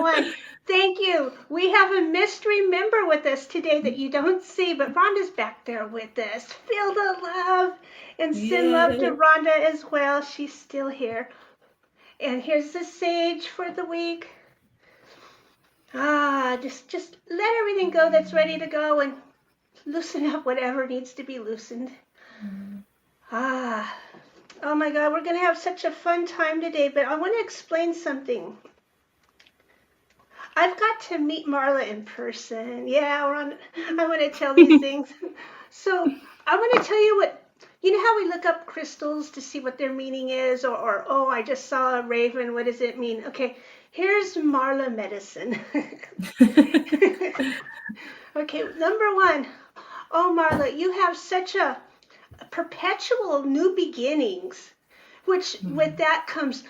one. Thank you. We have a mystery member with us today that you don't see, but Rhonda's back there with us. Feel the love and send love to Rhonda as well. She's still here. And here's the sage for the week. Just let everything go that's ready to go and loosen up whatever needs to be loosened. Oh my God, we're going to have such a fun time today, but I want to explain something. I've got to meet Marla in person. Yeah, I want to tell these things. So I want to tell you what, you know how we look up crystals to see what their meaning is, or oh, I just saw a raven, what does it mean? Okay, here's Marla medicine. Okay, number one, oh Marla, you have such a perpetual new beginnings, which with that comes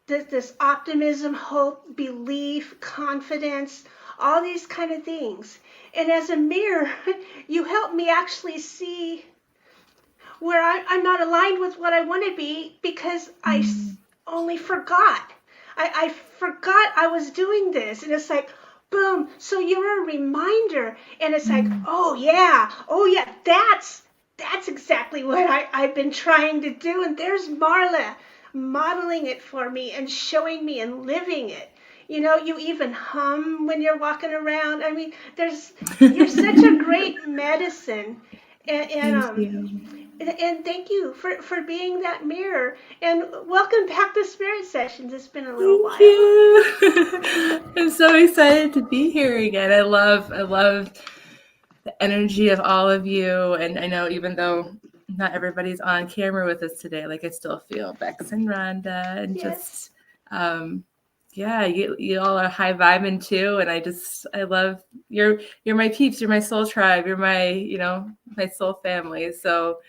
this optimism, hope, belief, confidence, all these kind of things. And as a mirror, you help me actually see where I'm not aligned with what I want to be because I only forgot. I forgot I was doing this. And it's like, boom. So you're a reminder. And it's like, oh yeah, that's exactly what I've been trying to do. And there's Marla modeling it for me and showing me and living it. You know, you even hum when you're walking around. I mean, you're such a great medicine. And thank you for being that mirror. And welcome back to Spirit Sessions. It's been a little while. Thank you. I'm so excited to be here again. I love the energy of all of you. And I know even though not everybody's on camera with us today, like I still feel Bex and Rhonda and Yes. you all are high vibing too. And I love you're my peeps, you're my soul tribe, you're my, my soul family. So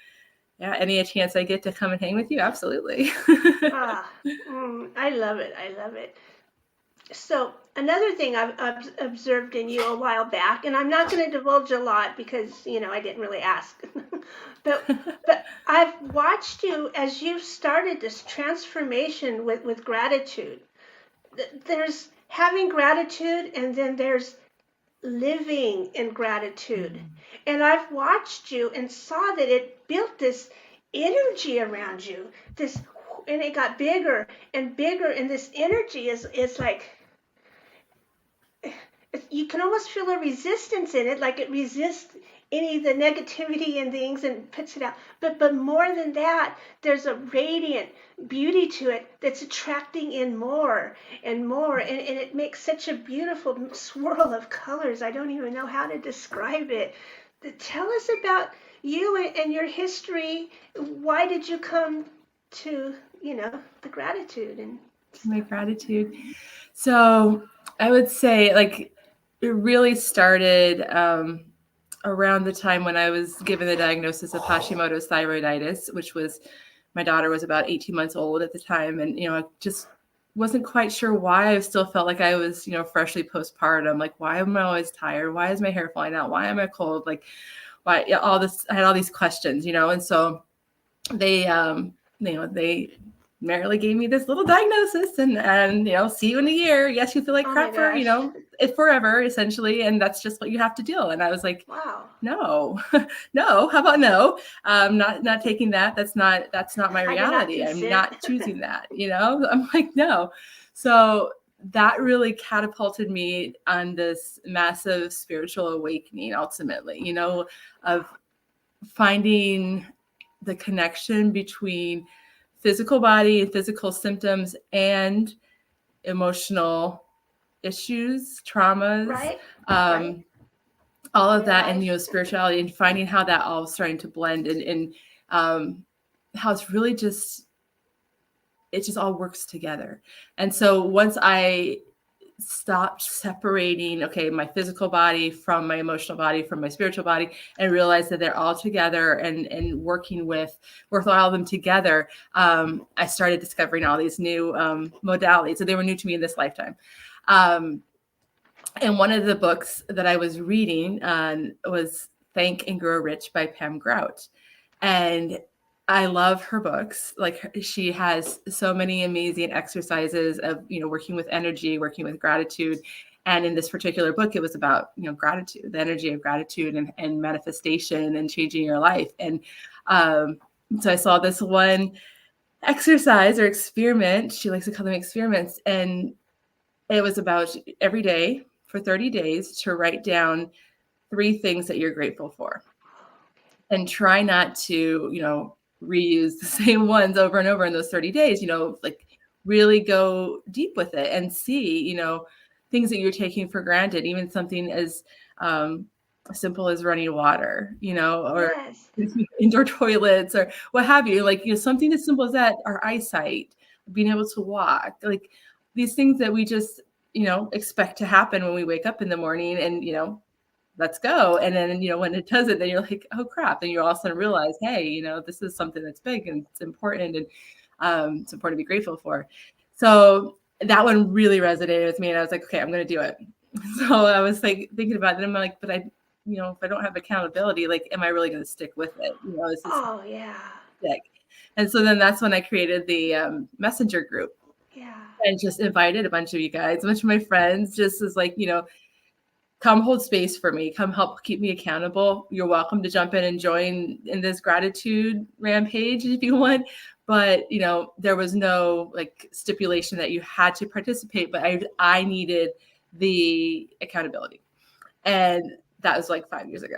yeah, any chance I get to come and hang with you, absolutely. I love it. I love it. So another thing I've observed in you a while back, and I'm not going to divulge a lot because I didn't really ask, but I've watched you as you've started this transformation with gratitude. There's having gratitude, and then there's living in gratitude. And I've watched you and saw that it built this energy around you. And it got bigger and bigger, and this energy is like, you can almost feel a resistance in it, like it resists any of the negativity and things and puts it out. But more than that, there's a radiant beauty to it that's attracting in more and more. And it makes such a beautiful swirl of colors. I don't even know how to describe it. Tell us about you and your history. Why did you come to, the gratitude? And my gratitude. So I would say like it really started around the time when I was given the diagnosis of Hashimoto's thyroiditis, which was my daughter was about 18 months old at the time. And, I just wasn't quite sure why. I still felt like I was, freshly postpartum. Like, why am I always tired? Why is my hair falling out? Why am I cold? Like, why all this, I had all these questions, and so they merrily gave me this little diagnosis and see you in a year. Yes, you feel like crap for, it forever essentially. And that's just what you have to do. And I was like, wow, no, how about no? Not taking that. That's not my reality. I'm not choosing that, I'm like, no. So that really catapulted me on this massive spiritual awakening ultimately, of finding the connection between physical body and physical symptoms and emotional issues, traumas, right. All of that, and spirituality, and finding how that all is starting to blend, and how it's really it just all works together. And so once I stopped separating, my physical body from my emotional body, from my spiritual body, and realized that they're all together and working with all of them together, I started discovering all these new modalities. So they were new to me in this lifetime. And one of the books that I was reading was Think and Grow Rich by Pam Grout. And I love her books. Like, she has so many amazing exercises of, working with energy, working with gratitude. And in this particular book, it was about, gratitude, the energy of gratitude and manifestation and changing your life. And so I saw this one exercise or experiment. She likes to call them experiments. And it was about every day for 30 days to write down 3 things that you're grateful for. And try not to, reuse the same ones over and over in those 30 days, like really go deep with it and see, things that you're taking for granted, even something as simple as running water, or Yes. indoor toilets or what have you, like, something as simple as that, our eyesight, being able to walk, like these things that we just, expect to happen when we wake up in the morning and, let's go. And then, when it doesn't, then you're like, oh crap. Then you all of a sudden realize, hey, this is something that's big and it's important. And it's important to be grateful for. So that one really resonated with me. And I was like, okay, I'm going to do it. So I was like thinking about it. And I'm like, but if I don't have accountability, like, am I really going to stick with it? Is this Yeah. stick? And so then that's when I created the messenger group. Yeah. And just invited a bunch of you guys, a bunch of my friends, just as like, come hold space for me. Come help keep me accountable. You're welcome to jump in and join in this gratitude rampage if you want. But, there was no like stipulation that you had to participate, but I needed the accountability. And that was like 5 years ago.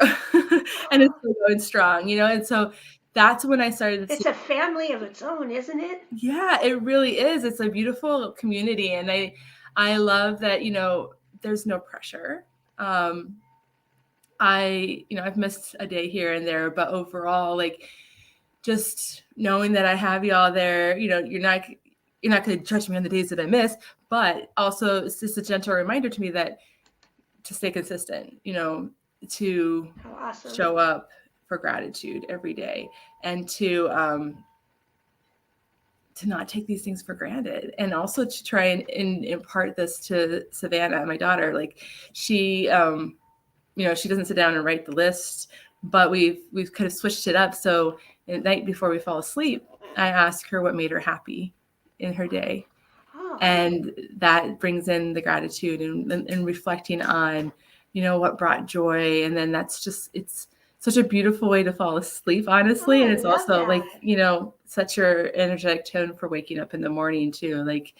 And it's still going strong, and so that's when I started to It's a family of its own, isn't it? Yeah, it really is. It's a beautiful community. And I love that, there's no pressure. I've missed a day here and there, but overall, like, just knowing that I have y'all there, you're not going to judge me on the days that I miss, but also it's just a gentle reminder to me that to stay consistent, to Awesome. show up for gratitude every day and to not take these things for granted, and also to try and impart this to Savannah, my daughter. Like, she, she doesn't sit down and write the list, but we've kind of switched it up. So at night before we fall asleep, I ask her what made her happy in her day. And that brings in the gratitude and reflecting on, what brought joy. And then that's just, it's such a beautiful way to fall asleep, honestly. And it's also that. Like, such your energetic tone for waking up in the morning too. Like,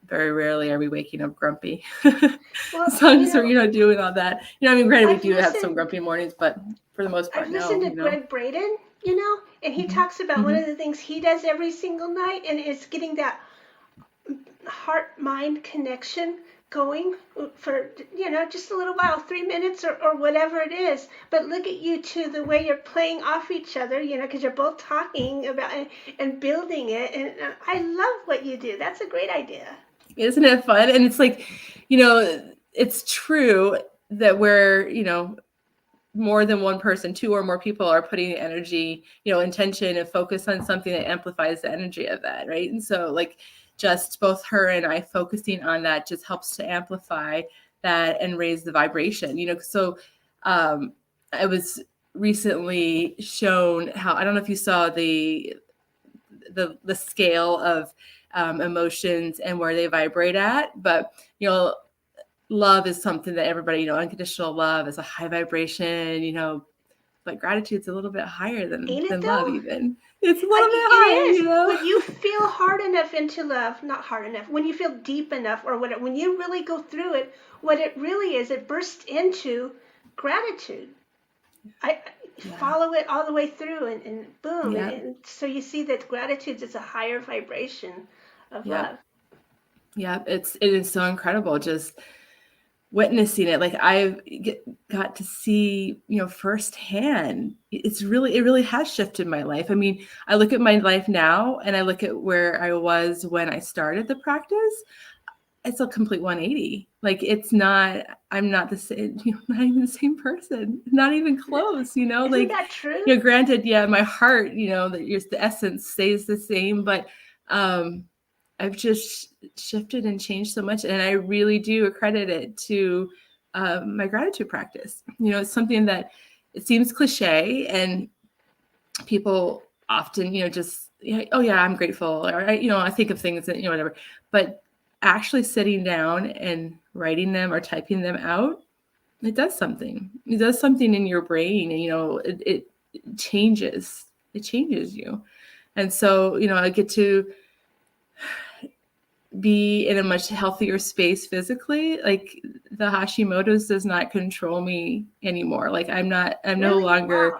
very rarely are we waking up grumpy. Well, as long as we're, doing all that. Granted, we do have some grumpy mornings, but for the most part, I've listened to Greg Braden, and he talks about one of the things he does every single night, and it's getting that heart-mind connection going for, just a little while, 3 minutes or whatever it is. But look at you two, the way you're playing off each other, because you're both talking about it and building it. And I love what you do. That's a great idea. Isn't it fun? And it's like, it's true that we're, more than one person, 2 or more people are putting energy, intention and focus on something that amplifies the energy of that. Right. And so like, just both her and I focusing on that just helps to amplify that and raise the vibration, So I was recently shown how, I don't know if you saw the scale of emotions and where they vibrate at, but, love is something that everybody, unconditional love is a high vibration, but gratitude's a little bit higher than love even. It's a little bit higher, When you feel hard enough into love, not hard enough, when you feel deep enough or whatever, when you really go through it, what it really is, it bursts into gratitude. I follow it all the way through and boom. Yeah. And so you see that gratitude is a higher vibration of love. Yeah, it is so incredible just witnessing it. Like, I've got to see, firsthand. It really has shifted my life. I mean, I look at my life now and I look at where I was when I started the practice. It's a complete 180. Like, I'm not the same, not even the same person, not even close, Isn't that true? Granted, yeah, my heart, the essence stays the same, but, I've just shifted and changed so much. And I really do accredit it to my gratitude practice. It's something that it seems cliche, and people often, just, oh yeah, I'm grateful, or I think of things that, whatever, but actually sitting down and writing them or typing them out, it does something. It does something in your brain, and it changes. It changes you. And so, I get to be in a much healthier space physically. Like the Hashimoto's does not control me anymore. Like I'm no longer,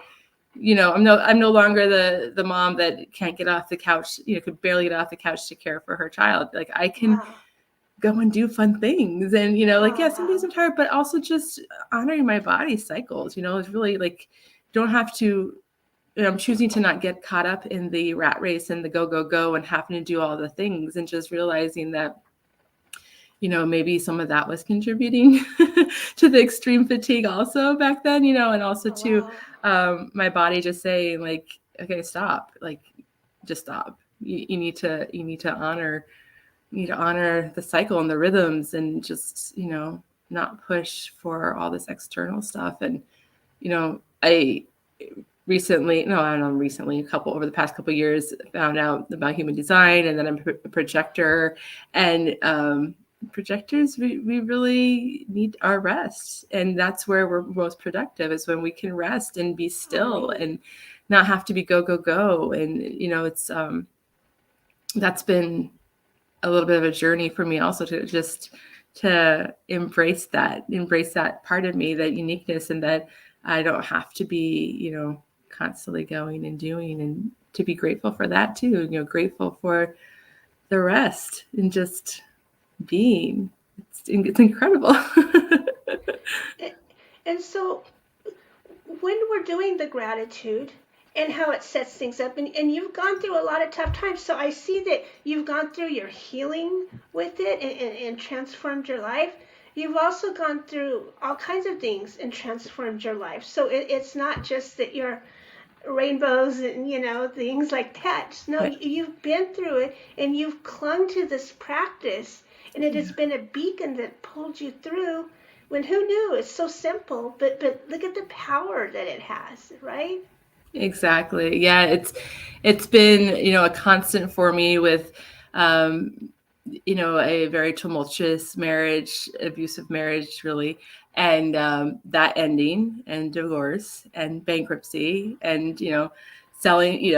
Wow. I'm no longer the mom that can't get off the couch, could barely get off the couch to care for her child. Like I can Wow. go and do fun things, and like, yeah, some days Wow. I'm tired, but also just honoring my body cycles. It's really like, you don't have to. I'm choosing to not get caught up in the rat race and the go and having to do all the things, and just realizing that, maybe some of that was contributing to the extreme fatigue also back then, and also to my body just saying like, okay, stop, like just stop. You need to honor the cycle and the rhythms, and just, not push for all this external stuff. And, I recently, no, I don't know, recently, over the past couple of years, found out about human design, and then I'm a projector, and projectors, we really need our rest, and that's where we're most productive, is when we can rest and be still and not have to be go. And it's that's been a little bit of a journey for me also, to embrace that part of me, that uniqueness, and that I don't have to be, constantly going and doing, and to be grateful for that too, grateful for the rest and just being. It's incredible. And so when we're doing the gratitude and how it sets things up, and you've gone through a lot of tough times, so I see that you've gone through your healing with it, and transformed your life. You've also gone through all kinds of things and transformed your life. So it's not just that you're rainbows and things like that. No, you've been through it, and you've clung to this practice, and it has been a beacon that pulled you through. When who knew? It's so simple, but look at the power that it has, right? Exactly. Yeah, it's been, a constant for me with a very tumultuous marriage, abusive marriage, really, and that ending, and divorce, and bankruptcy, and selling,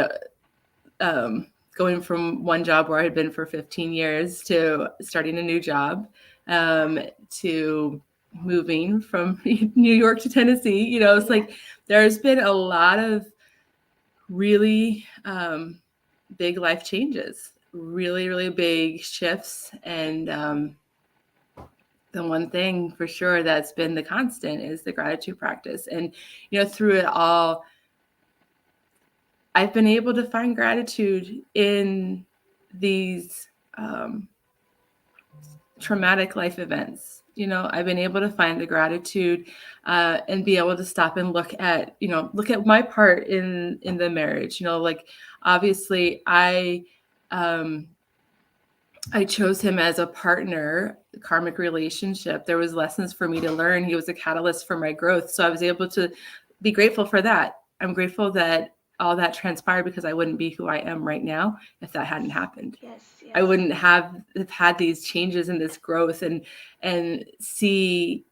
going from one job where I had been for 15 years to starting a new job, to moving from New York to Tennessee. It's like there's been a lot of really big life changes, really, really big shifts. And the one thing for sure that's been the constant is the gratitude practice. And, through it all, I've been able to find gratitude in these traumatic life events. I've been able to find the gratitude and be able to stop and look at my part in the marriage. Like, obviously I chose him as a partner, karmic relationship. There was lessons for me to learn. He was a catalyst for my growth. So I was able to be grateful for that. I'm grateful that all that transpired, because I wouldn't be who I am right now if that hadn't happened. Yes. I wouldn't have had these changes and this growth, and see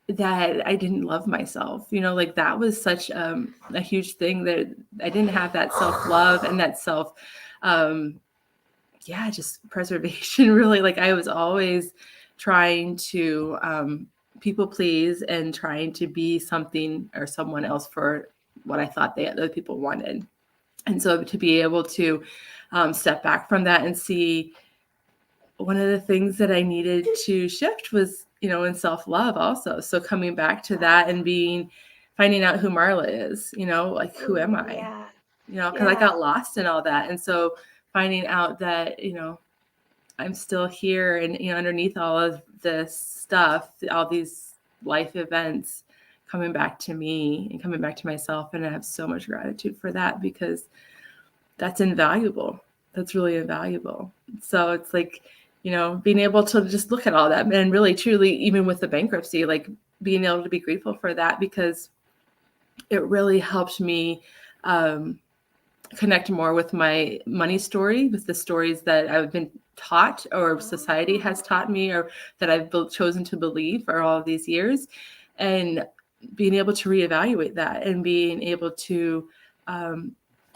that I didn't love myself. Like that was such a huge thing, that I didn't have that self-love and that self, just preservation, really. Like I was always trying to people please, and trying to be something or someone else for what I thought other people wanted. And so to be able to step back from that and see, one of the things that I needed to shift was, in self-love also. So coming back to that and finding out who Marla is, like, who am I? Because I got lost in all that. And so finding out that, I'm still here, and, underneath all of this stuff, all these life events, coming back to me and coming back to myself. And I have so much gratitude for that, because that's invaluable. That's really invaluable. So it's like, being able to just look at all that, and really, truly, even with the bankruptcy, like being able to be grateful for that, because it really helped me connect more with my money story, with the stories that I've been taught or society has taught me or that I've chosen to believe for all of these years, and being able to reevaluate that and being able to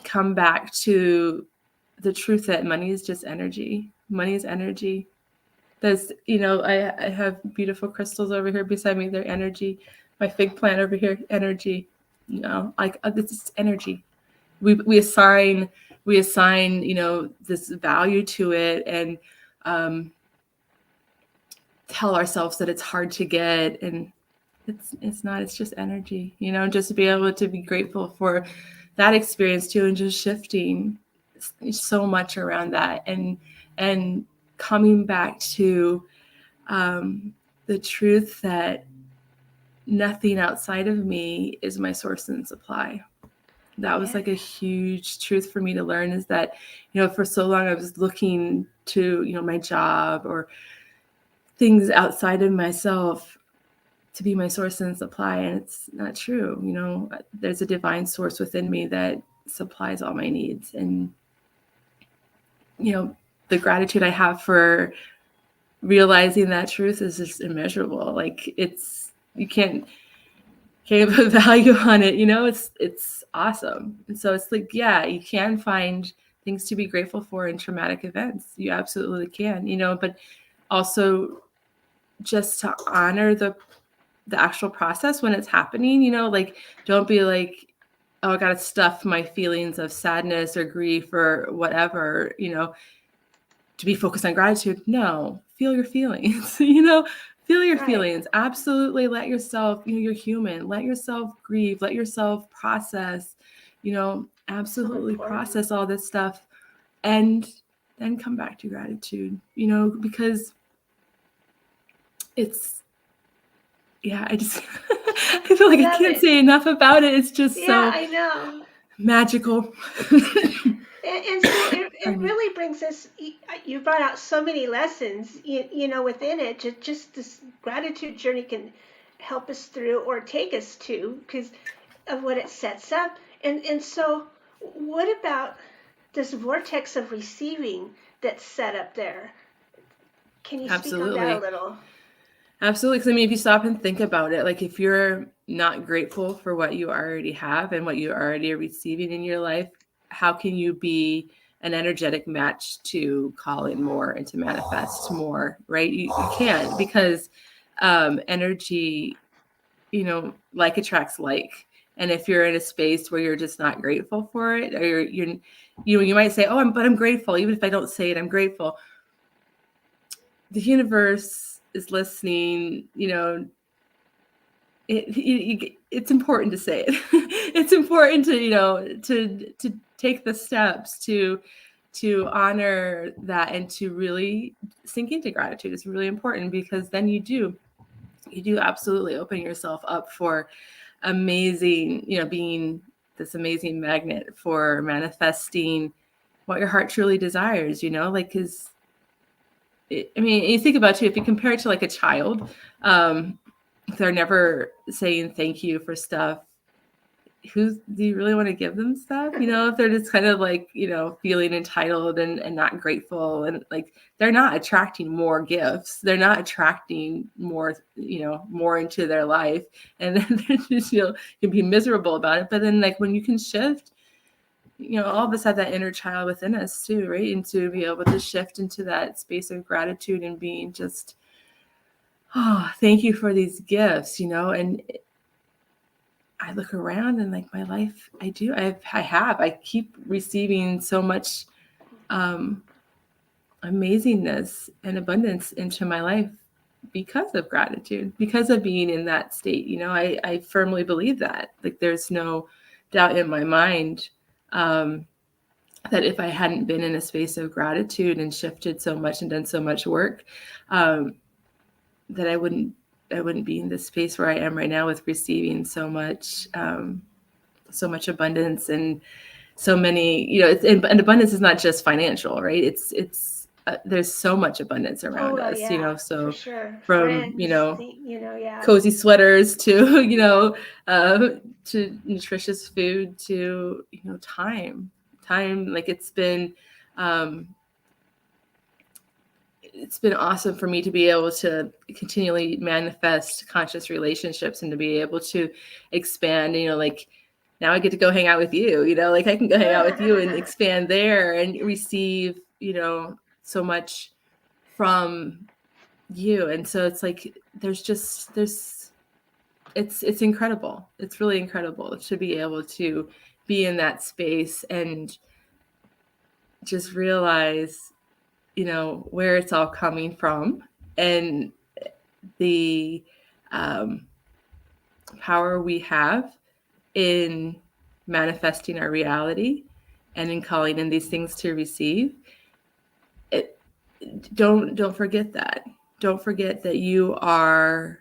come back to the truth that money is just energy. Money is energy. There's, I have beautiful crystals over here beside me. They're energy. My fig plant over here, energy. Like it's just energy. We assign, this value to it, and tell ourselves that it's hard to get, and it's not. It's just energy. Just to be able to be grateful for that experience too, and just shifting so much around that, and coming back to the truth that nothing outside of me is my source and supply. That was like a huge truth for me to learn, is that, for so long I was looking to, my job or things outside of myself to be my source and supply. And it's not true. There's a divine source within me that supplies all my needs. And, the gratitude I have for realizing that truth is just immeasurable. Like you can't put value on it. It's awesome. And so it's like, yeah, you can find things to be grateful for in traumatic events. You absolutely can, but also just to honor the actual process when it's happening, like, don't be like, oh, I got to stuff my feelings of sadness or grief or whatever, to be focused on gratitude. No, feel your feelings, feel your feelings. Absolutely. Let yourself, you're human. Let yourself grieve. Let yourself process, absolutely process all this stuff, and then come back to gratitude, because it's, I just, I feel like I can't say enough about it. It's just so I know. Magical. And so it really brings us, you brought out so many lessons, within it. Just this gratitude journey can help us through or take us to, because of what it sets up. And so what about this vortex of receiving that's set up there? Can you speak on that a little? Absolutely. Because if you stop and think about it, like if you're not grateful for what you already have and what you already are receiving in your life, how can you be an energetic match to call in more and to manifest more, right? You can't, because energy, like attracts like. And if you're in a space where you're just not grateful for it, or you might say, oh, but I'm grateful. Even if I don't say it, I'm grateful. The universe is listening, it's important to say it. It's important to, to take the steps to honor that and to really sink into gratitude. It's really important, because then you do absolutely open yourself up for amazing, being this amazing magnet for manifesting what your heart truly desires, because you think about too, if you compare it to like a child, they're never saying thank you for stuff. Do you really want to give them stuff? If they're just kind of like, feeling entitled and not grateful, and like they're not attracting more gifts. They're not attracting more, more into their life. And then they're just, can be miserable about it. But then like when you can shift, all of us have that inner child within us too, right? And to be able to shift into that space of gratitude and being just, oh, thank you for these gifts, and I look around and like my life, I keep receiving so much amazingness and abundance into my life because of gratitude, because of being in that state. I firmly believe that, like, there's no doubt in my mind that if I hadn't been in a space of gratitude and shifted so much and done so much work, that I wouldn't be in this space where I am right now, with receiving so much abundance and so many, and abundance is not just financial, right? It's there's so much abundance around us, so for sure. from, Friends, cozy sweaters to, to nutritious food to, you know, time. Like it's been awesome for me to be able to continually manifest conscious relationships and to be able to expand, you know, like now I get to go hang out with you, you know, like I can go hang out with you and expand there and receive, you know, so much from you. And so it's like, it's incredible. It's really incredible to be able to be in that space and just realize, you know, where it's all coming from and the power we have in manifesting our reality and in calling in these things to receive. Don't forget that. Don't forget that you are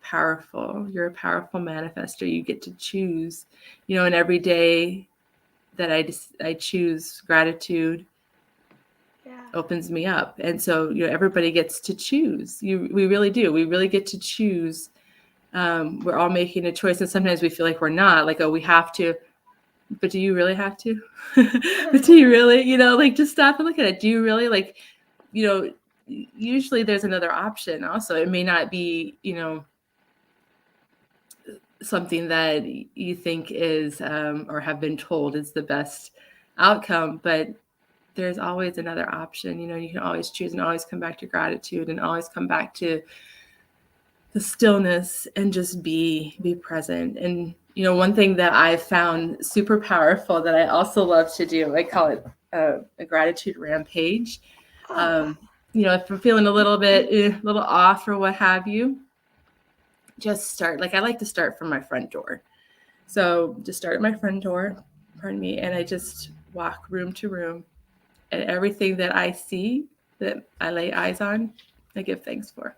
powerful. You're a powerful manifester. You get to choose, you know, and every day that I choose gratitude opens me up. And so, you know, everybody gets to choose. We really do. We really get to choose. We're all making a choice. And sometimes we feel like we're not, like, oh, we have to. But do you really have to? But do you really, you know, like just stop and look at it. Do you really, like, you know, usually there's another option also. It may not be, you know, something that you think is or have been told is the best outcome, but there's always another option. You know, you can always choose and always come back to gratitude and always come back to the stillness and just be present. And, you know, one thing that I've found super powerful that I also love to do, I call it a gratitude rampage. You know, if I'm feeling a little bit, a little off or what have you, just start. Like I like to start from my front door. So just start at my front door, pardon me, and I just walk room to room. And everything that I see, that I lay eyes on, I give thanks for.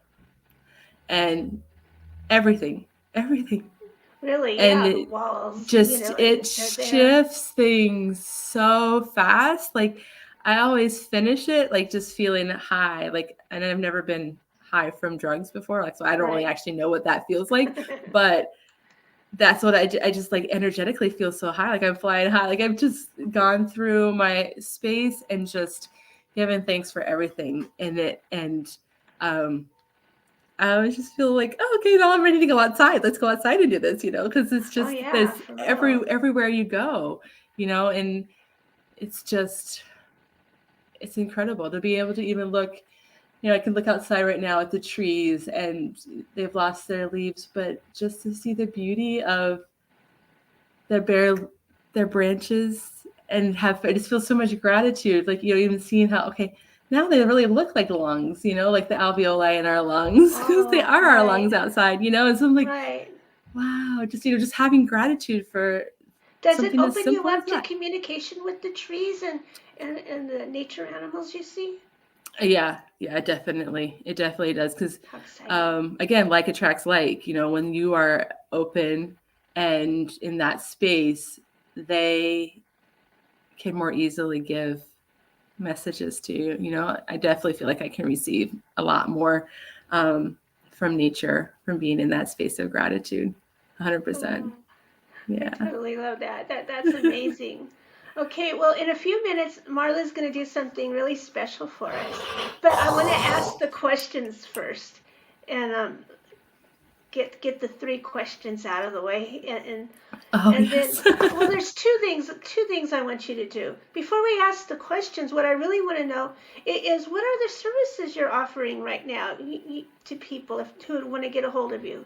And everything. Really, and yeah, it walls. just, You know, it shifts things so fast. Like I always finish it like just feeling high. Like, and I've never been high from drugs before. Like, so I don't really actually know what that feels like, but that's what I just like energetically feel so high. Like I'm flying high. Like I've just gone through my space and just given thanks for everything in it. And I always just feel like, oh, okay, now I'm ready to go outside. Let's go outside and do this, you know, because it's just there's everywhere you go, you know, and it's just, it's incredible to be able to even look, you know, I can look outside right now at the trees and they've lost their leaves, but just to see the beauty of their branches and I just feel so much gratitude. Like, you know, even seeing how, okay, now they really look like lungs, you know, like the alveoli in our lungs, because they are our lungs outside, you know, and so I'm like, wow, just, you know, just having gratitude for Does it open you up to communication with the trees and the nature animals you see? Yeah, it definitely does. Because again, like attracts like, you know, when you are open and in that space, they can more easily give messages to you. You know, I definitely feel like I can receive a lot more from nature, from being in that space of gratitude. 100%. Yeah. I totally love that. That's amazing. Okay, well, in a few minutes, Marla's going to do something really special for us. But I want to ask the questions first, and get the 3 questions out of the way, and then, well, there's two things I want you to do. Before we ask the questions, what I really want to know is what are the services you're offering right now to people who want to get a hold of you?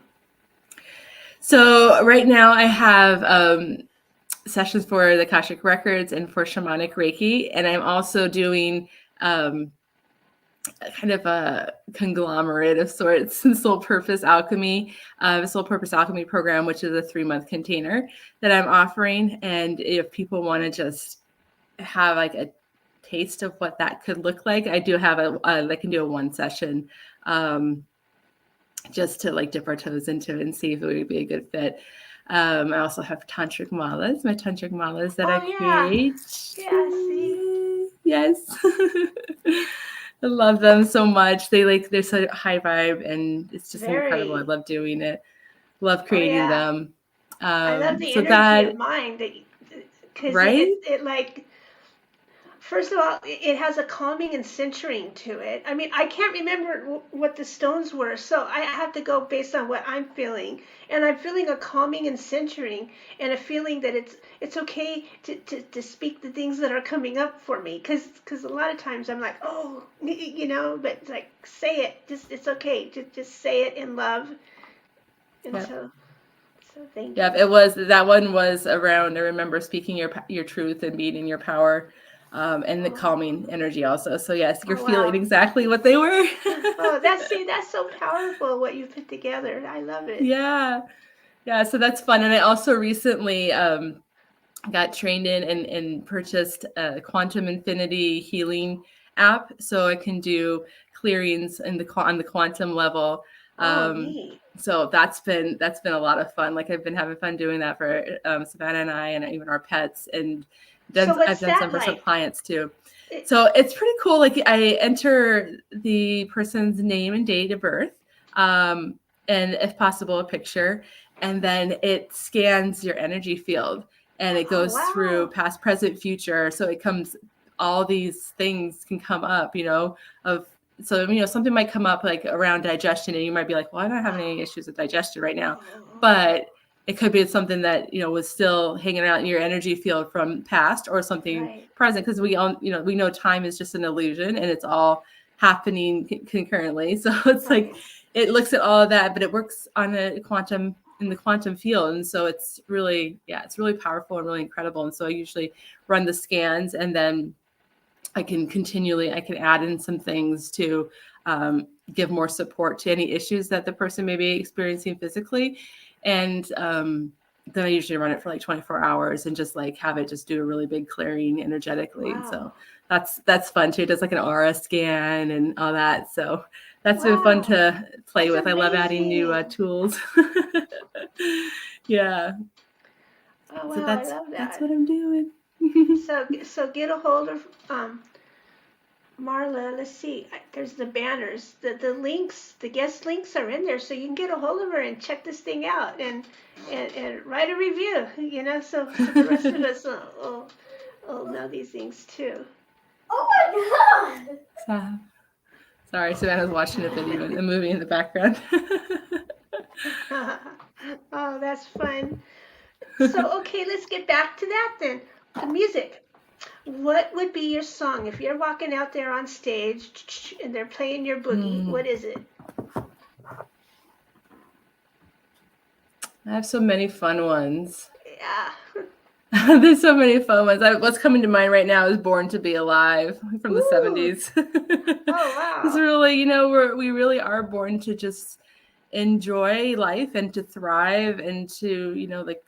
So right now I have sessions for the Akashic Records and for Shamanic Reiki, and I'm also doing kind of a conglomerate of sorts, Soul Purpose Alchemy, Soul Purpose Alchemy program, which is a 3-month container that I'm offering. And if people want to just have like a taste of what that could look like, I do have I can do a 1 session just to like dip our toes into it and see if it would be a good fit. I also have Tantric Malas, my Tantric Malas that I create. Yeah, see? Yes. I love them so much. They're so high vibe and it's just incredible. I love doing it. Love creating them. I love the So energy that, of mind that, because right? it like, first of all, it has a calming and centering to it. I mean, I can't remember what the stones were, so I have to go based on what I'm feeling. And I'm feeling a calming and centering, and a feeling that it's okay to speak the things that are coming up for me. Because a lot of times I'm like, oh, but it's like, say it. Just, it's okay. Just say it in love. And Yeah. so thank Yeah, you. that one was around, I remember speaking your truth and being in your power, and the Oh, calming energy also. So yes, you're oh feeling wow. exactly what they were. Oh, that's so powerful what you put together. I love it. Yeah. Yeah, so that's fun. And I also recently got trained in and purchased a quantum infinity healing app, so I can do clearings on the quantum level. Oh, Um, neat. so that's been a lot of fun. Like I've been having fun doing that for Savannah and I, and even our pets, and So I've what's done some that for some like? clients too. It, So it's pretty cool. Like I enter the person's name and date of birth, and if possible, a picture, and then it scans your energy field, and it oh goes through wow. past, present, future. So it comes, all these things can come up, of, so, something might come up like around digestion, and you might be like, well, I'm not having any issues with digestion right now. Oh, But it could be something that, was still hanging out in your energy field from past, or something right. present. Cause we all, we know time is just an illusion, and it's all happening concurrently. So it's like, Right. it looks at all of that, but it works on in the quantum field. And so it's really powerful and really incredible. And so I usually run the scans, and then I can add in some things to give more support to any issues that the person may be experiencing physically. And then I usually run it for like 24 hours and just like have it just do a really big clearing energetically. And Wow. so that's fun too. It does like an aura scan and all that. So that's been fun Wow. to play That's with. I love adding new amazing. tools. Yeah. Oh So wow, I love that's that. what I'm doing. So get a hold of Marla. Let's see. There's the banners, the links, the guest links are in there, so you can get a hold of her and check this thing out, and write a review. So the rest of us will know these things too. Oh my god! So, sorry, Savannah's watching a movie in the background. Oh, that's fun. So, okay, let's get back to that then. The music. What would be your song if you're walking out there on stage and they're playing your boogie? What is it? I have so many fun ones. Yeah. There's so many fun ones. What's coming to mind right now is "Born to Be Alive" from the Ooh. 70s. Oh, It's wow. really, we really are born to just enjoy life and to thrive, and to, like,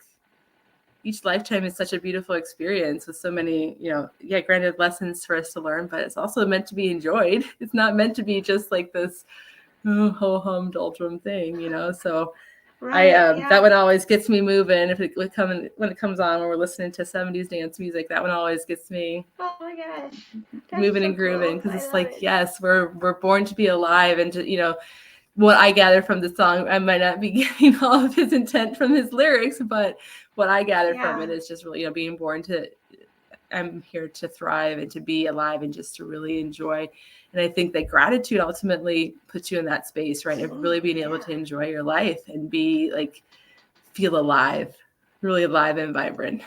each lifetime is such a beautiful experience with so many, granted lessons for us to learn, but it's also meant to be enjoyed. It's not meant to be just like this ho hum doldrum thing, So Right, that yeah. one always gets me moving. When it comes on, when we're listening to 70s dance music, that one always gets me Oh my gosh. That's moving so and grooving, cool. because I it's love like, it. yes, we're born to be alive, and to, what I gather from the song, I might not be getting all of his intent from his lyrics, but what I gather from Yeah. it is just really, being born to, I'm here to thrive and to be alive and just to really enjoy. And I think that gratitude ultimately puts you in that space, right? Of really Ooh, being able yeah. to enjoy your life and be like, feel alive, really alive and vibrant.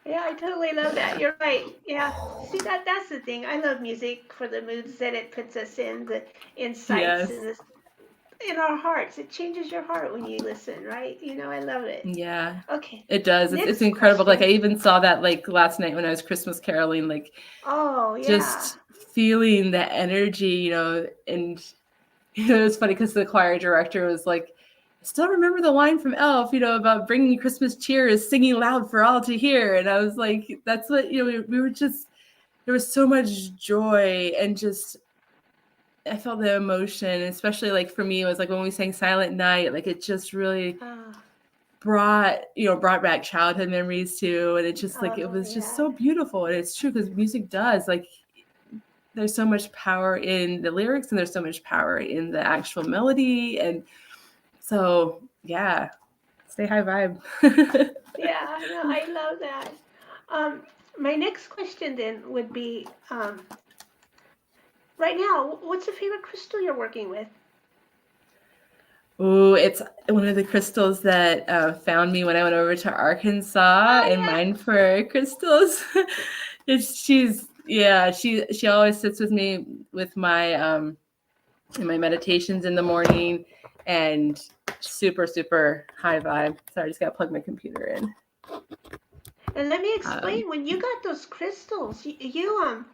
Yeah, I totally love that. You're right. Yeah. See, that's the thing. I love music for the moods that it puts us in, the insights Yes. in this in our hearts. It changes your heart when you listen, right? I love it. Yeah. Okay. It does. It's Next incredible. Like I question. even saw that like last night when I was Christmas caroling, like Oh, yeah. just feeling the energy, and it was funny because the choir director was like, I still remember the line from Elf, about bringing Christmas cheer is singing loud for all to hear. And I was like, that's what, we were just, there was so much joy, and just, I felt the emotion, especially like for me, it was like when we sang Silent Night, like it just really Oh, brought back childhood memories too. And it just like, it oh was just yeah. so beautiful. And it's true, because music does, like, there's so much power in the lyrics, and there's so much power in the actual melody. And so, yeah. stay high vibe. Yeah, no, I love that. My next question then would be, right now, what's the favorite crystal you're working with? Oh, it's one of the crystals that found me when I went over to Arkansas and mined for crystals. She always sits with me with my in my meditations in the morning, and super, super high vibe. Sorry, I just gotta plug my computer in. And let me explain, when you got those crystals, you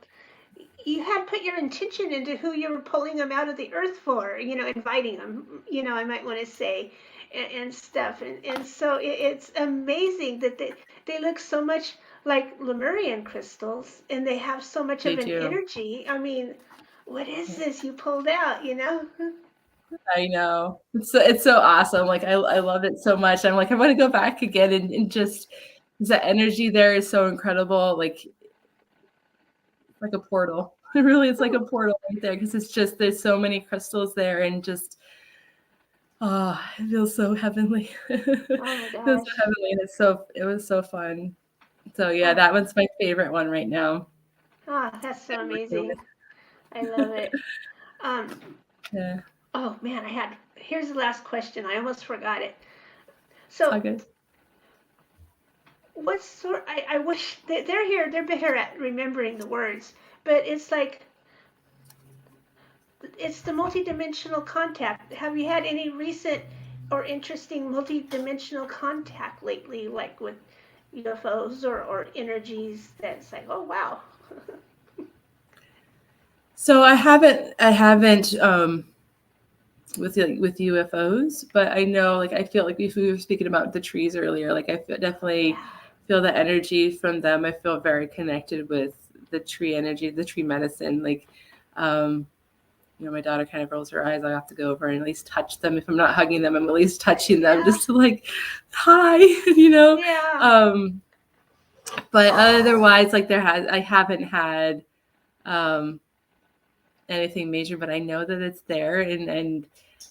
had put your intention into who you were pulling them out of the earth for, inviting them, I might want to say, and stuff. And so it's amazing that they look so much like Lemurian crystals, and they have so much of an energy. I mean, what is this you pulled out, I know. It's so awesome. Like I love it so much. I'm like, I want to go back again and just the energy there is so incredible. Like a portal. Really, it's like a portal right there, because it's just there's so many crystals there, and just it feels so heavenly. Oh my It feels so gosh. heavenly, and it was so fun. So yeah, that one's my favorite one right now. That's so amazing. I love it. Yeah. Oh man, here's the last question. I almost forgot it. It's all So good. what sort, I wish they're here, they're better at remembering the words, but it's like, it's the multidimensional contact. Have you had any recent or interesting multidimensional contact lately, like with UFOs or energies that's like, oh wow? So I haven't with UFOs, but I know, like, I feel like if we were speaking about the trees earlier, like I definitely feel the energy from them. I feel very connected with the tree energy, the tree medicine. Like, my daughter kind of rolls her eyes. I have to go over and at least touch them. If I'm not hugging them, I'm at least touching them just to like, hi, Yeah. But otherwise, like I haven't had anything major, but I know that it's there, and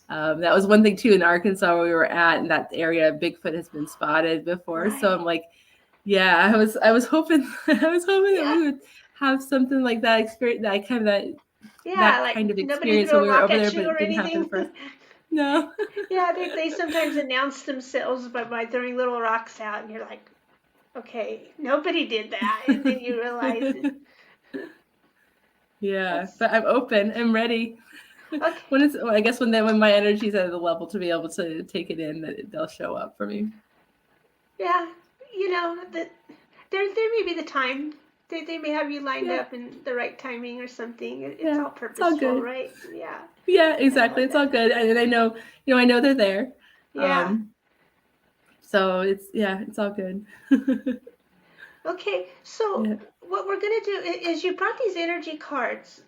that was one thing too in Arkansas where we were at, in that area, Bigfoot has been spotted before. Right. So I'm like, yeah, I was hoping that we would have something like that experience, that kind of experience when we were over there, but it didn't happen for us. No. Yeah, they sometimes announce themselves by throwing little rocks out, and you're like, okay, nobody did that, and then you realize it. Yeah, but I'm open. I'm ready. Okay. I guess when my energy's at the level to be able to take it in, that they'll show up for me. Yeah, that there may be the time. They may have you lined up in the right timing or something. It's all purposeful, it's all good. Right? Yeah. Yeah, exactly. It's all good, and I know, I know they're there. Yeah. So it's all good. Okay, so what we're gonna do is you brought these energy cards.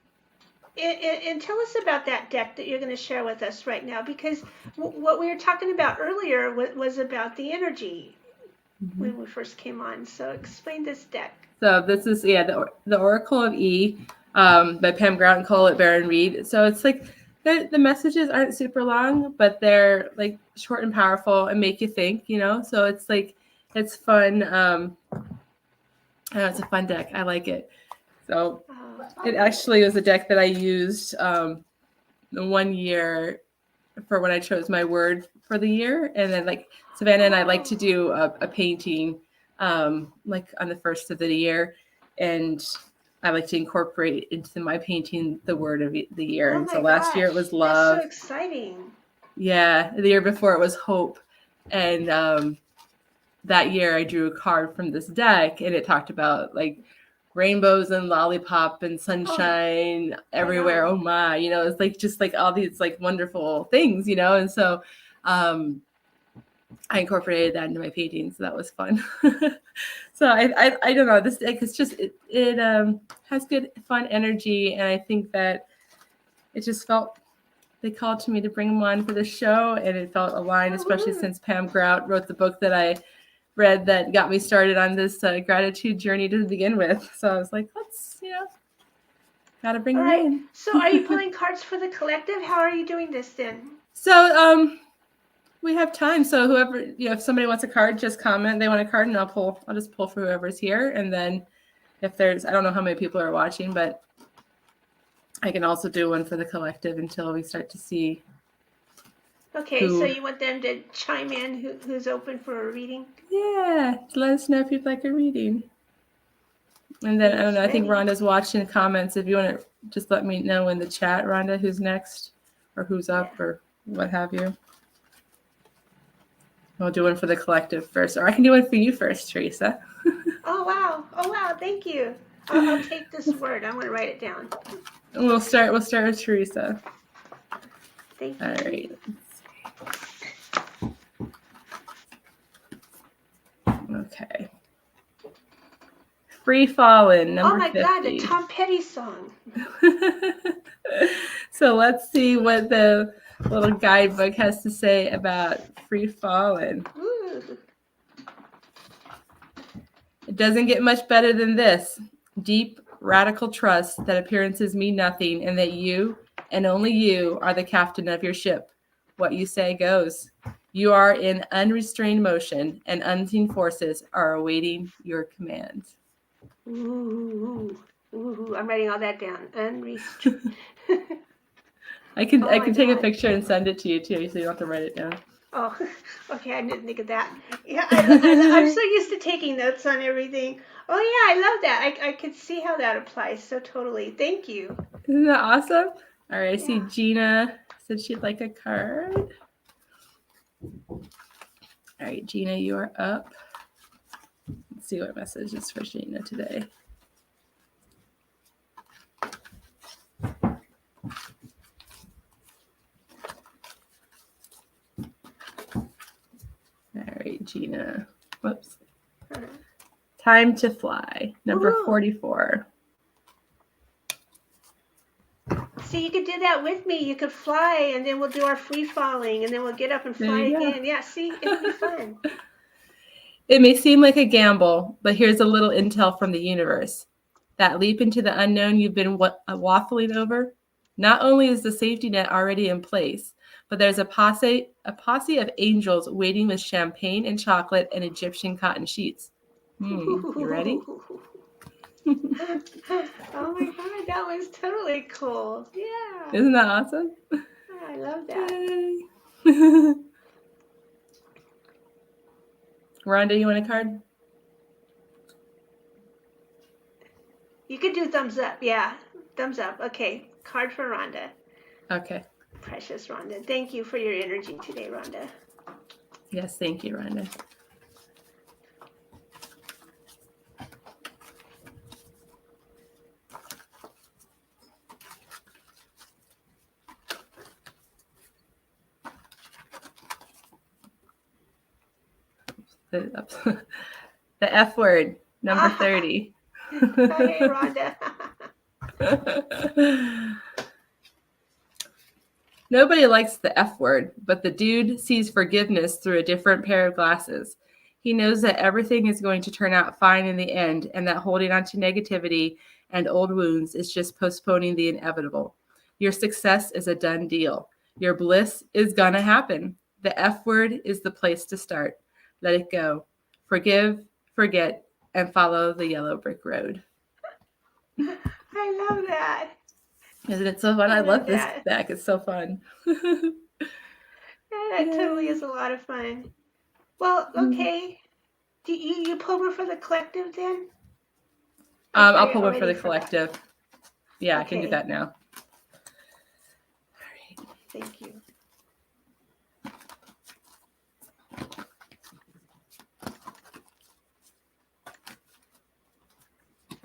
And tell us about that deck that you're going to share with us right now, because what we were talking about earlier was about the energy when we first came on. So explain this deck. So this is the Oracle of E by Pam Grout and Colette Baron Reed. So it's like the messages aren't super long, but they're like short and powerful and make you think. So it's like it's fun. It's a fun deck. I like it. So it actually was a deck that I used 1 year for when I chose my word for the year. And then like Savannah and I like to do a painting like on the first of the year. And I like to incorporate into my painting the word of the year. And so last year it was love. That's so exciting. Yeah. The year before it was hope. And that year I drew a card from this deck, and it talked about like rainbows and lollipop and sunshine everywhere. Oh my, it's like just like all these like wonderful things, and so I incorporated that into my painting, so that was fun. So I don't know, this deck is just it has good fun energy, and I think that it just felt they called to me to bring them on for the show, and it felt aligned, especially since Pam Grout wrote the book that I read that got me started on this gratitude journey to begin with. So I was like, let's, gotta bring them in. So are you pulling cards for the collective? How are you doing this then? So we have time. So whoever, if somebody wants a card, just comment they want a card, and I'll just pull for whoever's here. And then if there's, I don't know how many people are watching, but I can also do one for the collective until we start to see. Okay, so you want them to chime in who's open for a reading? Yeah, let us know if you'd like a reading. And then, I don't know, I think Rhonda's watching the comments. If you want to just let me know in the chat, Rhonda, who's next or who's up or what have you. I'll do one for the collective first, or I can do one for you first, Teresa. Oh, wow. Thank you. I'll take this word. I'm going to write it down. We'll start with Teresa. Thank you. All right. Okay. Free Fallen, number 50. God, the Tom Petty song. So let's see what the little guidebook has to say about Free Fallen. Ooh. It doesn't get much better than this. Deep, radical trust that appearances mean nothing and that you, and only you, are the captain of your ship. What you say goes. You are in unrestrained motion, and unseen forces are awaiting your command. Ooh. I'm writing all that down. Unrestrained. I can take a picture and send it to you too, so you don't have to write it down. Oh, okay. I didn't think of that. Yeah, I'm so used to taking notes on everything. Oh yeah, I love that. I could see how that applies so totally. Thank you. Isn't that awesome? All right, I see Gina said she'd like a card. All right, Gina, you are up. Let's see what message is for Gina today. All right, Gina. Whoops. Time to Fly, number 44. See, you could do that with me. You could fly, and then we'll do our free falling, and then we'll get up and fly again. Yeah, see, it'll be fun. It may seem like a gamble, but here's a little intel from the universe. That leap into the unknown you've been waffling over, not only is the safety net already in place, but there's a posse of angels waiting with champagne and chocolate and Egyptian cotton sheets. You ready? Oh my God, that was totally cool. Yeah. Isn't that awesome? I love that. Rhonda, you want a card? You could do thumbs up. Yeah, thumbs up. Okay, card for Rhonda. Okay. Precious Rhonda. Thank you for your energy today, Rhonda. Yes, thank you, Rhonda. The F word, number 30. Hey, Rhonda. Nobody likes the F word, but the dude sees forgiveness through a different pair of glasses. He knows that everything is going to turn out fine in the end, and that holding on to negativity and old wounds is just postponing the inevitable. Your success is a done deal. Your bliss is gonna happen. The F word is the place to start. Let it go. Forgive, forget, and follow the yellow brick road. I love that. Isn't it so fun? I love this deck. It's so fun. Yeah, that totally is a lot of fun. Well, okay. Do you pull one for the collective then? I'll pull one for the collective. Yeah, okay. I can do that now. All right. Thank you.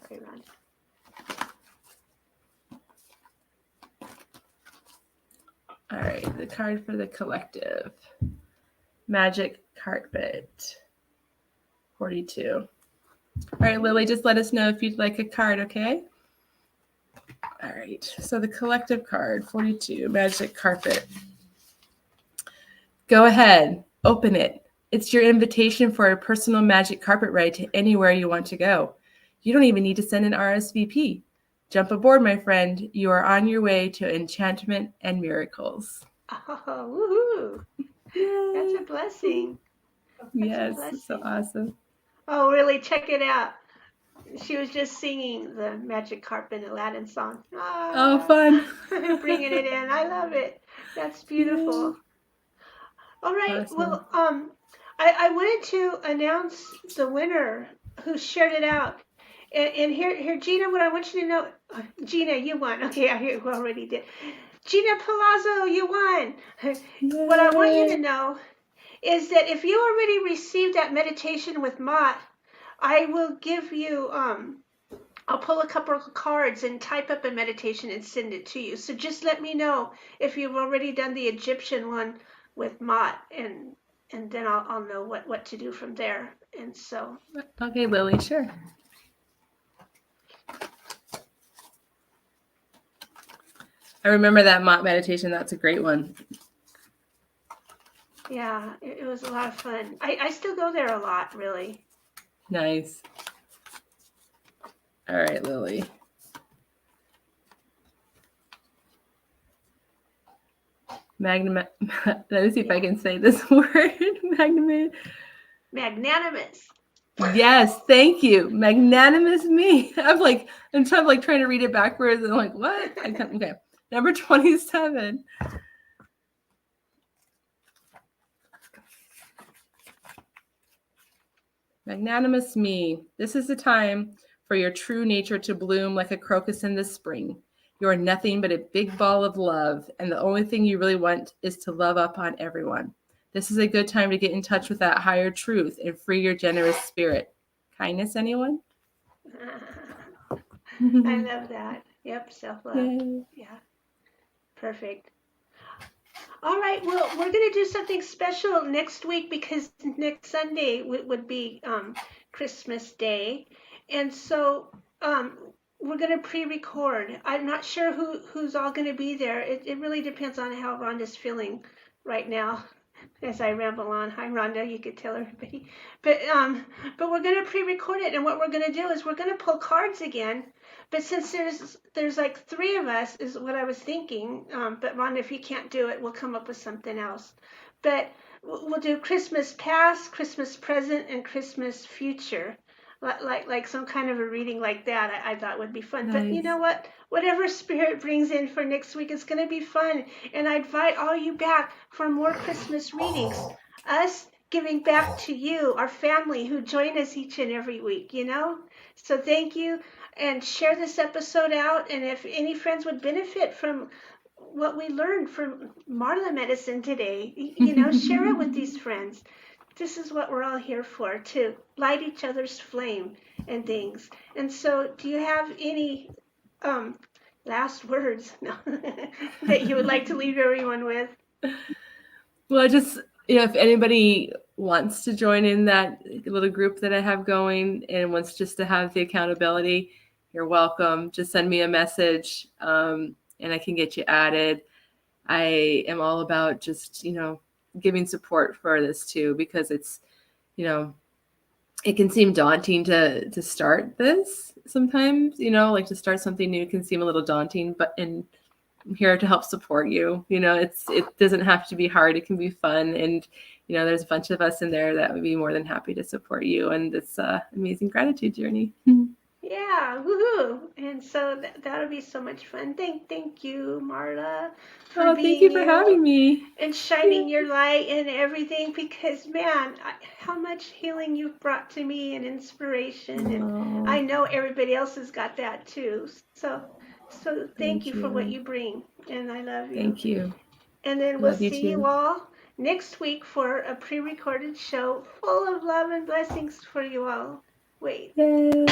Sorry, Ron. All right, the card for the collective. Magic Carpet. 42. All right, Lily, just let us know if you'd like a card, okay? All right, so the collective card, 42, Magic Carpet. Go ahead, open it. It's your invitation for a personal magic carpet ride to anywhere you want to go. You don't even need to send an RSVP. Jump aboard, my friend. You are on your way to enchantment and miracles. Oh, woohoo. That's a blessing. Yes, blessing. so awesome. Oh, really? Check it out. She was just singing the Magic Carp in Aladdin song. Oh, fun. Bringing it in. I love it. That's beautiful. All right. Awesome. Well, I wanted to announce the winner who shared it out. And here, Gina, what I want you to know, Gina, you won. Okay, I already did. Gina Palazzo, you won. What I want you to know is that if you already received that meditation with Mott, I will give you, I'll pull a couple of cards and type up a meditation and send it to you. So just let me know if you've already done the Egyptian one with Mott, and then I'll know what to do from there. And so. Okay, Lily, sure. I remember that Mott meditation. That's a great one. Yeah, it was a lot of fun. I still go there a lot, really. Nice. All right, Lily. Let me see if I can say this word. Magnanimous. Yes, thank you. Magnanimous me. I'm trying to read it backwards. And I'm like, what? Okay. Number 27. Magnanimous me. This is the time for your true nature to bloom like a crocus in the spring. You are nothing but a big ball of love, and the only thing you really want is to love up on everyone. This is a good time to get in touch with that higher truth and free your generous spirit. Kindness, anyone? I love that. Yep, self-love. Yay. Yeah, perfect. All right, well, we're going to do something special next week because next Sunday would be Christmas Day. And so we're going to pre-record. I'm not sure who's all going to be there. It really depends on how Rhonda's feeling right now as I ramble on. Hi, Rhonda, you could tell everybody. But we're going to pre-record it, and what we're going to do is we're going to pull cards again. But since there's like 3 of us is what I was thinking. But Rhonda, if you can't do it, we'll come up with something else. But we'll do Christmas past, Christmas present, and Christmas future. Like some kind of a reading like that, I thought would be fun. Nice. But you know what? Whatever spirit brings in for next week is going to be fun. And I invite all you back for more Christmas readings. Us giving back to you, our family who join us each and every week, you know? So thank you. And share this episode out. And if any friends would benefit from what we learned from Marla medicine today, you know, share it with these friends. This is what we're all here for, to light each other's flame and things. And so do you have any last words that you would like to leave everyone with? Well, just, if anybody wants to join in that little group that I have going and wants just to have the accountability, you're welcome. Just send me a message and I can get you added. I am all about just, giving support for this too, because it's, it can seem daunting to start this sometimes, like to start something new can seem a little daunting, but I'm here to help support you. It doesn't have to be hard. It can be fun. And, there's a bunch of us in there that would be more than happy to support you and this amazing gratitude journey. Yeah, woohoo! And so that would be so much fun. Thank you, Marla, for being thank you for having me and shining your light and everything. Because man, how much healing you've brought to me and inspiration, and I know everybody else has got that too. So thank you for what you bring, and I love you. Thank you. And then we'll see you all next week for a pre-recorded show full of love and blessings for you all. Wait. Yay.